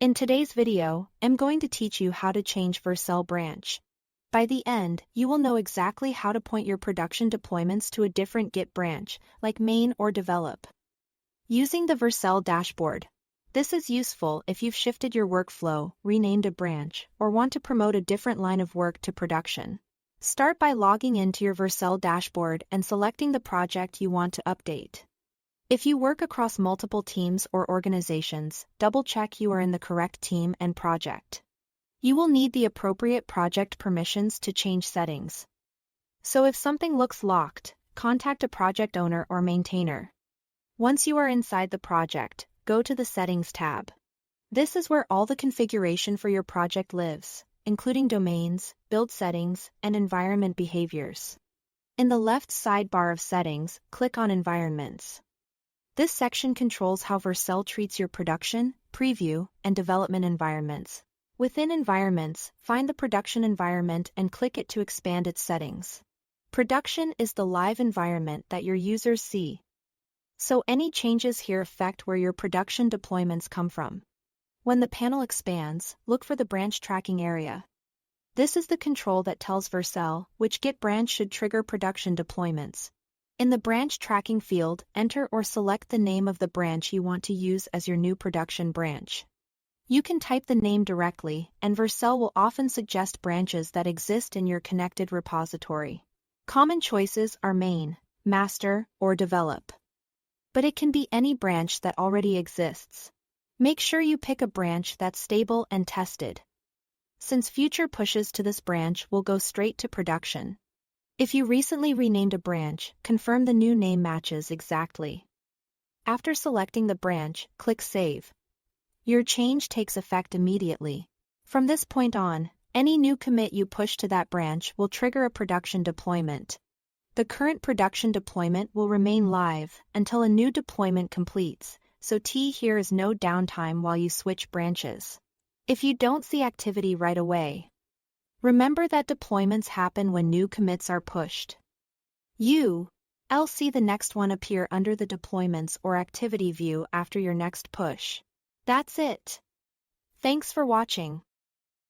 In today's video, I'm going to teach you how to change Vercel branch. By the end, you will know exactly how to point your production deployments to a different Git branch, like main or develop. Using the Vercel dashboard. This is useful if you've shifted your workflow, renamed a branch, or want to promote a different line of work to production. Start by logging into your Vercel dashboard and selecting the project you want to update. If you work across multiple teams or organizations, double-check you are in the correct team and project. You will need the appropriate project permissions to change settings. So if something looks locked, contact a project owner or maintainer. Once you are inside the project, go to the Settings tab. This is where all the configuration for your project lives, including domains, build settings, and environment behaviors. In the left sidebar of Settings, click on Environments. This section controls how Vercel treats your production, preview, and development environments. Within Environments, find the production environment and click it to expand its settings. Production is the live environment that your users see. So any changes here affect where your production deployments come from. When the panel expands, look for the branch tracking area. This is the control that tells Vercel which Git branch should trigger production deployments. In the branch tracking field, enter or select the name of the branch you want to use as your new production branch. You can type the name directly, and Vercel will often suggest branches that exist in your connected repository. Common choices are main, master, or develop. But it can be any branch that already exists. Make sure you pick a branch that's stable and tested, since future pushes to this branch will go straight to production. If you recently renamed a branch, confirm the new name matches exactly. After selecting the branch, click Save. Your change takes effect immediately. From this point on, any new commit you push to that branch will trigger a production deployment. The current production deployment will remain live until a new deployment completes, so here is no downtime while you switch branches. If you don't see activity right away, remember that deployments happen when new commits are pushed. You'll see the next one appear under the deployments or activity view after your next push. That's it. Thanks for watching.